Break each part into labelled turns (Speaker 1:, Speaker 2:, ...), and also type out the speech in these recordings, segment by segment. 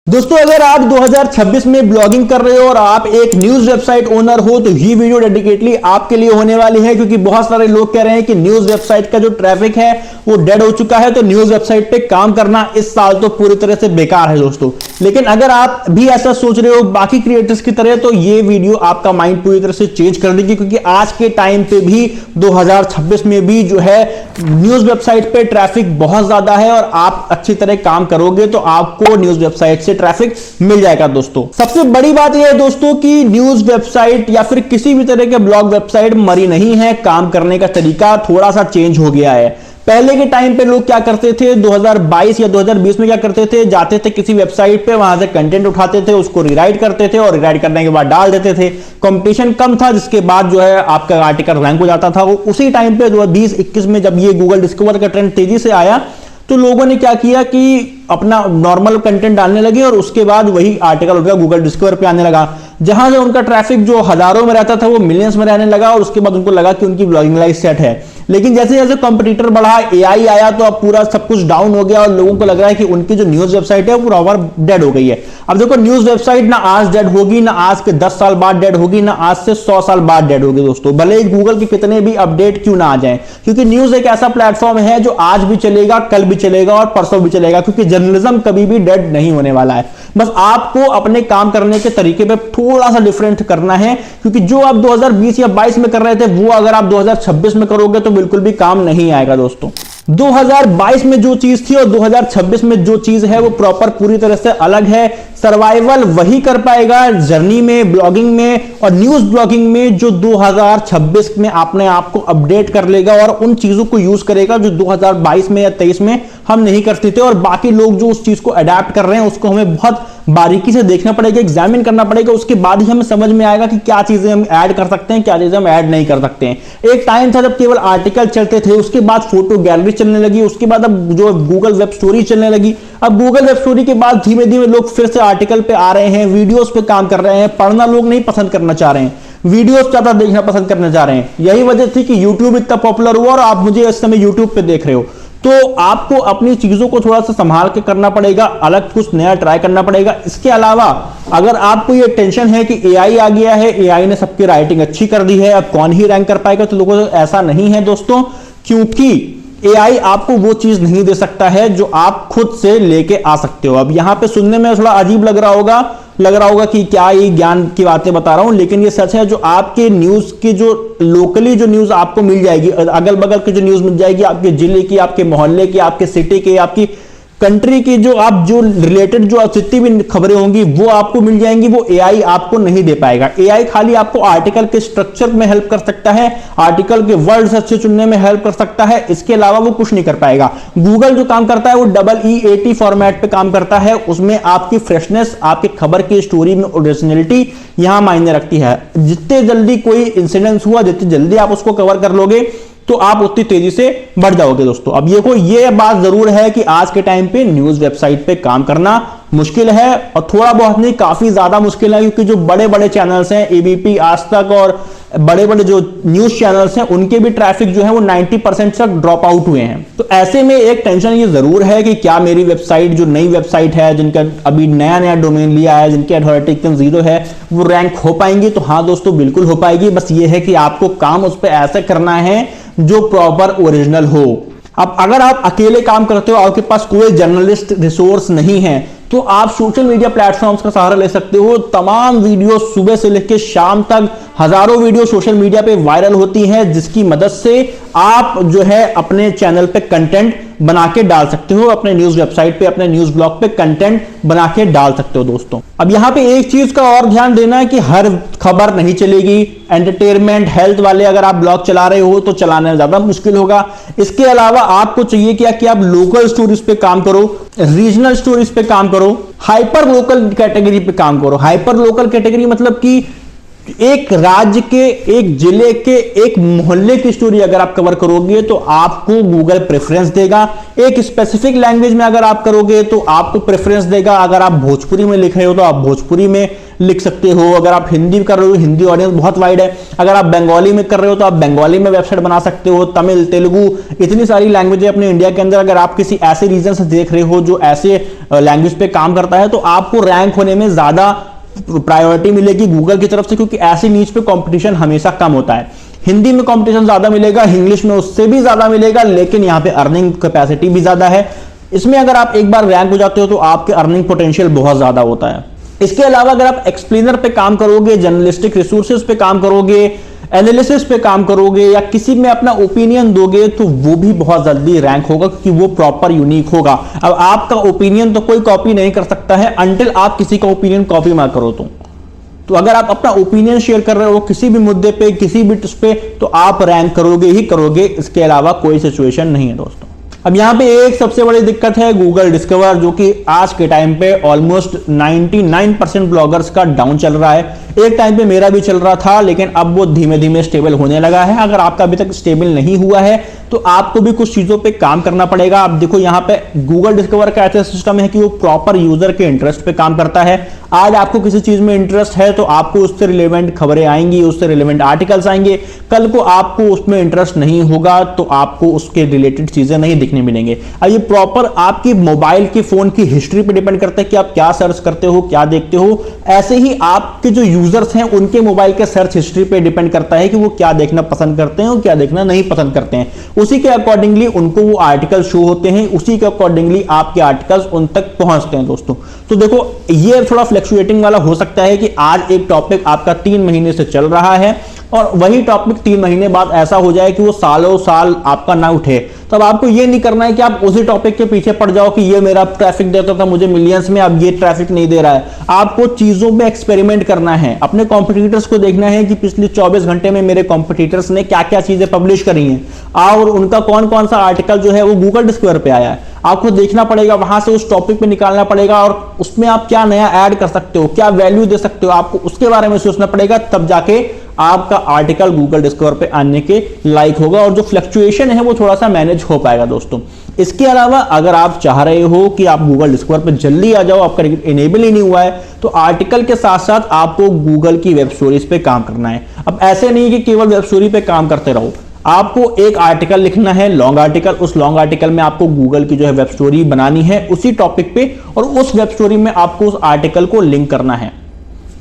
Speaker 1: दोस्तों अगर आप 2026 में ब्लॉगिंग कर रहे हो और आप एक न्यूज वेबसाइट ओनर हो तो ये वीडियो डेडिकेटली आपके लिए होने वाली है, क्योंकि बहुत सारे लोग कह रहे हैं कि न्यूज वेबसाइट का जो ट्रैफिक है वो डेड हो चुका है, तो न्यूज वेबसाइट पे काम करना इस साल तो पूरी तरह से बेकार है दोस्तों। लेकिन अगर आप भी ऐसा सोच रहे हो बाकी क्रिएटर्स की तरह, तो ये वीडियो आपका माइंड पूरी तरह से चेंज कर देगी, क्योंकि आज के टाइम पे भी 2026 में भी जो है न्यूज वेबसाइट पे ट्रैफिक बहुत ज्यादा है, और आप अच्छी तरह काम करोगे तो आपको न्यूज वेबसाइट से ट्रैफिक मिल जाएगा। दोस्तों सबसे बड़ी बात यह है दोस्तों कि न्यूज वेबसाइट या फिर किसी भी तरह के ब्लॉग वेबसाइट मरी नहीं है, काम करने का तरीका थोड़ा सा चेंज हो गया है। पहले के टाइम पे लोग क्या करते थे, 2022 या 2020 में क्या करते थे, जाते थे किसी वेबसाइट पे, वहां से कंटेंट उठाते थे, उसको रीराइट करते थे और रीराइट करने के बाद डाल देते थे। कंपटीशन कम था, जिसके बाद जो है आपका आर्टिकल रैंक हो जाता था। उसी टाइम पे 2020-21 में जब ये गूगल डिस्कवर का ट्रेंड तेजी से आया तो लोगों ने क्या किया कि अपना नॉर्मल कंटेंट डालने लगे और उसके बाद वही आर्टिकल उनका गूगल डिस्कवर पे आने लगा, जहां से उनका ट्रैफिक जो हजारों में रहता था वो मिलियंस में रहने लगा, और उसके बाद उनको लगा कि उनकी ब्लॉगिंग लाइफ सेट है। लेकिन जैसे जैसे कंपटीटर बढ़ा, एआई आया, तो अब पूरा सब कुछ डाउन हो गया और लोगों को लग रहा है कि उनकी जो न्यूज वेबसाइट है वो प्रॉपर डेड हो गई है। अब देखो न्यूज वेबसाइट ना आज डेड होगी, ना आज के 10 साल बाद डेड होगी, ना आज से 100 साल बाद डेड होगी दोस्तों, भले ही गूगल के कितने भी अपडेट क्यों ना आ जाए, क्योंकि न्यूज एक ऐसा प्लेटफॉर्म है जो आज भी चलेगा, कल भी चलेगा और परसों भी चलेगा, क्योंकि जर्नलिज्म कभी भी डेड नहीं होने वाला है। बस आपको अपने काम करने के तरीके पे थोड़ा सा डिफरेंट करना है, क्योंकि जो आप 2020 या 22 में कर रहे थे वो अगर आप 2026 में करोगे तो बिल्कुल भी काम नहीं आएगा दोस्तों। 2022 में जो चीज थी और 2026 में जो चीज है वो प्रॉपर पूरी तरह से अलग है। सर्वाइवल वही कर पाएगा जर्नी में, ब्लॉगिंग में और न्यूज ब्लॉगिंग में, जो 2026 में अपने आप को अपडेट कर लेगा और उन चीजों को यूज करेगा जो 2022 में या 23 में हम नहीं करते थे। और बाकी लोग जो उस चीज को अडेप्ट कर रहे हैं उसको हमें बहुत बारीकी से देखना पड़ेगा, एग्जामिन करना पड़ेगा, उसके बाद ही हमें समझ में आएगा कि क्या चीजें हम ऐड कर सकते हैं, क्या चीजें हम ऐड नहीं कर सकते हैं। एक टाइम था जब केवल आर्टिकल चलते थे, उसके बाद फोटो गैलरी चलने लगी, उसके बाद अब जो गूगल वेब स्टोरी चलने लगी। अब गूगल वेब स्टोरी के बाद धीमे धीमे लोग फिर से आर्टिकल पे आ रहे हैं, वीडियोस पे काम कर रहे हैं। पढ़ना लोग नहीं पसंद करना चाह रहे हैं, वीडियोस ज्यादा देखना पसंद करना चाह रहे हैं। यही वजह थी कि यूट्यूब इतना पॉपुलर हुआ और आप मुझे इस समय यूट्यूब पे देख रहे हो। तो आपको अपनी चीजों को थोड़ा सा संभाल के करना पड़ेगा, अलग कुछ नया ट्राई करना पड़ेगा। इसके अलावा अगर आपको ये टेंशन है कि एआई आ गया है, एआई ने सबकी राइटिंग अच्छी कर दी है, अब कौन ही रैंक कर पाएगा, तो लोगों को ऐसा नहीं है दोस्तों, क्योंकि एआई आपको वो चीज नहीं दे सकता है जो आप खुद से लेके आ सकते हो। अब यहां पे सुनने में थोड़ा अजीब लग रहा होगा कि क्या ये ज्ञान की बातें बता रहा हूं, लेकिन ये सच है। जो आपके न्यूज की जो लोकली जो न्यूज आपको मिल जाएगी, अगल बगल की जो न्यूज मिल जाएगी, आपके जिले की, आपके मोहल्ले की, आपके सिटी की, आपकी कंट्री की, जो रिलेटेड जो जितनी भी खबरें होंगी वो आपको मिल जाएंगी, वो एआई आपको नहीं दे पाएगा। एआई खाली आपको आर्टिकल के स्ट्रक्चर में हेल्प कर सकता है, आर्टिकल के वर्ड्स अच्छे चुनने में हेल्प कर सकता है, इसके अलावा वो कुछ नहीं कर पाएगा। गूगल जो काम करता है वो EEAT फॉर्मेट पे काम करता है, उसमें आपकी फ्रेशनेस, आपकी खबर की स्टोरी में ओरिजिनलिटी यहां मायने रखती है। जितने जल्दी कोई इंसिडेंस हुआ, जितनी जल्दी आप उसको कवर कर लोगे तो आप उतनी तेजी से बढ़ जाओगे दोस्तों। अब ये बात जरूर है कि आज के टाइम पे न्यूज वेबसाइट पे काम करना मुश्किल है, और थोड़ा बहुत नहीं काफी ज्यादा मुश्किल है, क्योंकि जो बड़े बड़े चैनल्स हैं, एबीपी, आज तक और बड़े बड़े जो न्यूज चैनल्स हैं, उनके भी ट्रैफिक जो है वो 90% तक ड्रॉप आउट हुए हैं। तो ऐसे में एक टेंशन ये जरूर है कि क्या मेरी वेबसाइट, जो नई वेबसाइट है, जिनका अभी नया डोमेन लिया है, जिनकी अथॉरिटी एकदम 0 है, वो रैंक हो पाएंगी? तो हाँ दोस्तों, बिल्कुल हो पाएगी। बस ये है कि आपको काम उस पर ऐसे करना है जो प्रॉपर ओरिजिनल हो। अब अगर आप अकेले काम करते हो, आपके पास कोई जर्नलिस्ट रिसोर्स नहीं है, तो आप सोशल मीडिया प्लेटफॉर्म्स का सहारा ले सकते हो। तमाम वीडियो सुबह से लेकर शाम तक हजारों वीडियो सोशल मीडिया पे वायरल होती हैं, जिसकी मदद से आप जो है अपने चैनल पे कंटेंट बना के डाल सकते हो, अपने न्यूज वेबसाइट पे, अपने न्यूज ब्लॉग पे कंटेंट बना के डाल सकते हो दोस्तों। अब यहां पे एक चीज का और ध्यान देना है कि हर खबर नहीं चलेगी। एंटरटेनमेंट, हेल्थ वाले अगर आप ब्लॉग चला रहे हो तो चलाना ज्यादा मुश्किल होगा। इसके अलावा आपको चाहिए क्या कि आप लोकल स्टोरीज पे काम करो, रीजनल स्टोरीज पे काम करो, हाइपर लोकल कैटेगरी पे काम करो। हाइपर लोकल कैटेगरी मतलब कि एक राज्य के, एक जिले के, एक मोहल्ले की स्टोरी अगर आप कवर करोगे तो आपको गूगल प्रेफरेंस देगा। एक स्पेसिफिक लैंग्वेज में अगर आप करोगे तो आपको प्रेफरेंस देगा। अगर आप भोजपुरी में लिख रहे हो तो आप भोजपुरी में लिख सकते हो। अगर आप हिंदी कर रहे हो, हिंदी ऑडियंस बहुत वाइड है। अगर आप बंगाली में कर रहे हो तो आप बंगाली में वेबसाइट बना सकते हो। तमिल, तेलुगु, इतनी सारी लैंग्वेज है अपने इंडिया के अंदर। अगर आप किसी ऐसे रीजन से देख रहे हो जो ऐसे लैंग्वेज पे काम करता है तो आपको रैंक होने में ज्यादा प्रायोरिटी मिलेगी गूगल की तरफ से, क्योंकि ऐसी नीच पे कंपटीशन हमेशा कम होता है। हिंदी में कंपटीशन ज्यादा मिलेगा, इंग्लिश में उससे भी ज्यादा मिलेगा, लेकिन यहां पे अर्निंग कैपेसिटी भी ज्यादा है। इसमें अगर आप एक बार रैंक हो जाते हो तो आपके अर्निंग पोटेंशियल बहुत ज्यादा होता है। इसके अलावा अगर आप एक्सप्लेनर पे काम करोगे, जर्नलिस्टिक रिसोर्सेज पे काम करोगे, एनालिसिस पे काम करोगे या किसी में अपना ओपिनियन दोगे तो वो भी बहुत जल्दी रैंक होगा, क्योंकि वो प्रॉपर यूनिक होगा। अब आपका ओपिनियन तो कोई कॉपी नहीं कर सकता है अनटिल आप किसी का ओपिनियन कॉपी ना करो। तो अगर आप अपना ओपिनियन शेयर कर रहे हो किसी भी मुद्दे पे, किसी भी टिप्स पे, तो आप रैंक करोगे ही करोगे। इसके अलावा कोई सिचुएशन नहीं है दोस्तों। अब यहां पे एक सबसे बड़ी दिक्कत है गूगल डिस्कवर, जो कि आज के टाइम पे ऑलमोस्ट 99% ब्लॉगर्स का डाउन चल रहा है। एक टाइम पे मेरा भी चल रहा था, लेकिन अब वो धीमे धीमे स्टेबल होने लगा है। अगर आपका अभी तक स्टेबल नहीं हुआ है तो आपको भी कुछ चीजों पे काम करना पड़ेगा। अब देखो यहाँ पे गूगल डिस्कवर का ऐसा सिस्टम है कि वो प्रॉपर यूजर के इंटरेस्ट पे काम करता है। आज आपको किसी चीज में इंटरेस्ट है तो आपको उससे रिलेवेंट खबरें आएंगी, उससे रिलेवेंट आर्टिकल्स आएंगे। कल को आपको उसमें इंटरेस्ट नहीं होगा तो आपको उसके रिलेटेड चीजें नहीं दिखने मिलेंगे। अब ये प्रॉपर आपकी मोबाइल के फोन की हिस्ट्री पे डिपेंड करता है कि आप क्या सर्च करते हो, क्या देखते हो। ऐसे ही आपके जो यूजर्स हैं उनके मोबाइल के सर्च हिस्ट्री पे डिपेंड करता है कि वो क्या देखना पसंद करते हैं और क्या देखना नहीं पसंद करते हैं। उसी के अकॉर्डिंगली उनको वो आर्टिकल शो होते हैं, उसी के अकॉर्डिंगली आपके आर्टिकल्स उन तक पहुंचते हैं दोस्तों। तो देखो ये थोड़ा फ्लक्चुएटिंग वाला हो सकता है कि आज एक टॉपिक आपका 3 महीने से चल रहा है और वही टॉपिक 3 महीने बाद ऐसा हो जाए कि वो सालों साल आपका ना उठे। तब आपको ये नहीं करना है कि आप उसी टॉपिक के पीछे पड़ जाओ कि ये मेरा ट्रैफिक देता था मुझे मिलियंस में, अब ये ट्रैफिक नहीं दे रहा है। आपको चीजों में एक्सपेरिमेंट करना है, अपने कॉम्पिटिटर्स को देखना है कि पिछले 24 घंटे में मेरे कॉम्पिटिटर्स ने क्या क्या चीजें पब्लिश करी हैं और उनका कौन कौन सा आर्टिकल जो है वो गूगल डिस्कवर पे आया है। आपको देखना पड़ेगा, वहां से उस टॉपिक पे निकालना पड़ेगा और उसमें आप क्या नया ऐड कर सकते हो, क्या वैल्यू दे सकते हो, आपको उसके बारे में सोचना पड़ेगा। तब जाके आपका आर्टिकल गूगल डिस्कवर पे आने के लायक होगा और जो फ्लक्चुएशन है वो थोड़ा सा मैनेज हो पाएगा दोस्तों। इसके अलावा अगर आप चाह रहे हो कि आप गूगल डिस्कवर पे जल्दी आ जाओ, आपका इनेबल ही नहीं हुआ है, तो आर्टिकल के साथ साथ आपको गूगल की वेब स्टोरीज पे काम करना है। अब ऐसे नहीं कि केवल वेब स्टोरी पे काम करते रहो, आपको एक आर्टिकल लिखना है, लॉन्ग आर्टिकल। उस लॉन्ग आर्टिकल में आपको गूगल की जो है वेब स्टोरी बनानी है उसी टॉपिक पे और उस वेब स्टोरी में आपको उस आर्टिकल को लिंक करना है।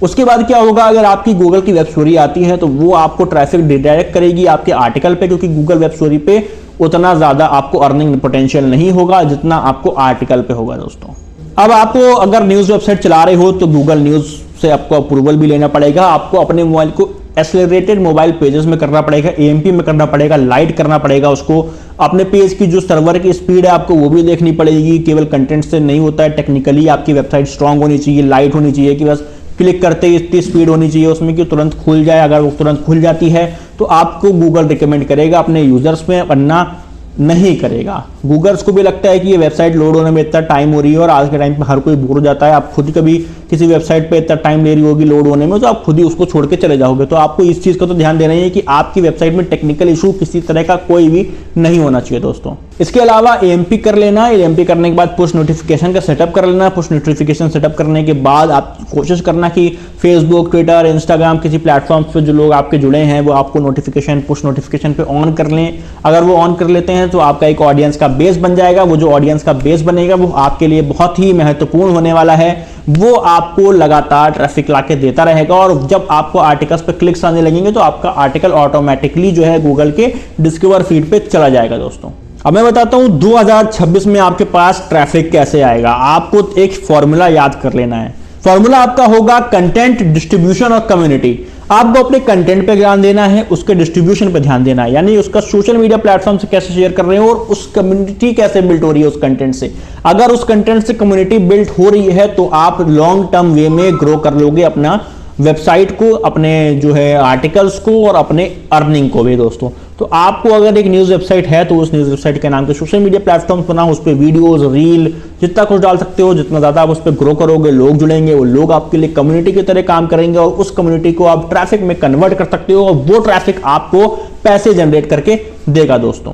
Speaker 1: उसके बाद क्या होगा, अगर आपकी गूगल की वेब स्टोरी आती है तो वो आपको ट्रैफिक रिडायरेक्ट करेगी आपके आर्टिकल पे, क्योंकि गूगल वेब स्टोरी पे उतना ज्यादा आपको अर्निंग पोटेंशियल नहीं होगा जितना आपको आर्टिकल पे होगा दोस्तों। अब आपको अगर न्यूज वेबसाइट चला रहे हो तो गूगल न्यूज से आपको अप्रूवल भी लेना पड़ेगा। आपको अपने मोबाइल को एक्सेलरेटेड मोबाइल पेजेस में करना पड़ेगा, एएमपी में करना पड़ेगा, लाइट करना पड़ेगा उसको। अपने पेज की जो सर्वर की स्पीड है आपको वो भी देखनी पड़ेगी, केवल कंटेंट से नहीं होता है। टेक्निकली आपकी वेबसाइट स्ट्रांग होनी चाहिए, लाइट होनी चाहिए कि बस क्लिक करते ही इतनी स्पीड होनी चाहिए उसमें कि तुरंत खुल जाए। अगर वो तुरंत खुल जाती है तो आपको गूगल रिकमेंड करेगा अपने यूजर्स में, वरना नहीं करेगा। गूगल्स को भी लगता है कि ये वेबसाइट लोड होने में इतना टाइम हो रही है और आज के टाइम पे हर कोई बोर हो जाता है। आप खुद कभी किसी वेबसाइट पे इतना टाइम ले रही होगी लोड होने में तो आप खुद ही उसको छोड़ के चले जाओगे। तो आपको इस चीज का तो ध्यान देना ही है कि आपकी वेबसाइट में टेक्निकल इशू किसी तरह का कोई भी नहीं होना चाहिए दोस्तों। इसके अलावा एएमपी कर लेना, एएमपी करने के बाद पुश नोटिफिकेशन का सेटअप कर लेना। पुश नोटिफिकेशन सेटअप करने के बाद आप कोशिश करना कि फेसबुक, ट्विटर, इंस्टाग्राम किसी प्लेटफॉर्म पे जो लोग आपके जुड़े हैं वो आपको नोटिफिकेशन, पुश नोटिफिकेशन पे ऑन कर लें। अगर वो ऑन कर लेते हैं तो आपका एक ऑडियंस का बेस बन जाएगा। वो जो ऑडियंस का बेस बनेगा वो आपके लिए बहुत ही महत्वपूर्ण होने वाला है। वो आपको लगातार ट्रैफिक लाके देता रहेगा और जब आपको आर्टिकल्स पे क्लिक्स आने लगेंगे तो आपका आर्टिकल ऑटोमेटिकली जो है गूगल के डिस्कवर फीड पे चला जाएगा दोस्तों। अब मैं बताता हूं 2026 में आपके पास ट्रैफिक कैसे आएगा। आपको एक फॉर्मूला याद कर लेना है। फॉर्मूला आपका होगा कंटेंट, डिस्ट्रीब्यूशन और कम्युनिटी। आपको अपने कंटेंट पे ध्यान देना है, उसके डिस्ट्रीब्यूशन पे ध्यान देना है, यानी उसका सोशल मीडिया प्लेटफॉर्म से कैसे शेयर कर रहे हो और उस कम्युनिटी कैसे बिल्ड हो रही है उस कंटेंट से। अगर उस कंटेंट से कम्युनिटी बिल्ड हो रही है तो आप लॉन्ग टर्म वे में ग्रो कर लोगे अपना वेबसाइट को, अपने जो है आर्टिकल्स को और अपने अर्निंग को भी दोस्तों। तो आपको अगर एक न्यूज़ वेबसाइट है तो उस न्यूज़ वेबसाइट के नाम के सोशल मीडिया प्लेटफॉर्म्स बनाओ, उस पर वीडियोस, रील, जितना कुछ डाल सकते हो। जितना ज़्यादा आप उस पर ग्रो करोगे, लोग जुड़ेंगे, वो लोग आपके लिए कम्युनिटी की तरह काम करेंगे और उस कम्युनिटी को आप ट्रैफिक में कन्वर्ट कर सकते हो और वो ट्रैफिक आपको पैसे जनरेट करके देगा दोस्तों।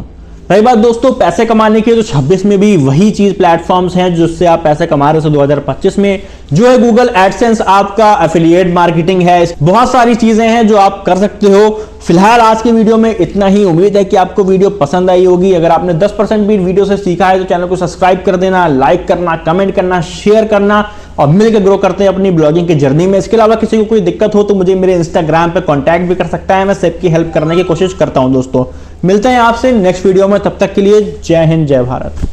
Speaker 1: रही बात दोस्तों पैसे कमाने की, तो 26 में भी वही चीज प्लेटफॉर्म्स हैं जिससे आप पैसे कमा रहे हो 2025 में, जो है गूगल एडसेंस, आपका एफिलिएट मार्केटिंग है, बहुत सारी चीजें हैं जो आप कर सकते हो। फिलहाल आज की वीडियो में इतना ही। उम्मीद है कि आपको वीडियो पसंद आई होगी। अगर आपने 10% भी वीडियो से सीखा है तो चैनल को सब्सक्राइब कर देना, लाइक करना, कमेंट करना, शेयर करना और मिलकर ग्रो करते हैं अपनी ब्लॉगिंग की जर्नी में। इसके अलावा किसी को कोई दिक्कत हो तो मुझे मेरे इंस्टाग्राम पे कांटेक्ट भी कर सकता है, मैं सबकी हेल्प करने की कोशिश करता हूं दोस्तों। मिलते हैं आपसे नेक्स्ट वीडियो में, तब तक के लिए जय हिंद, जय भारत।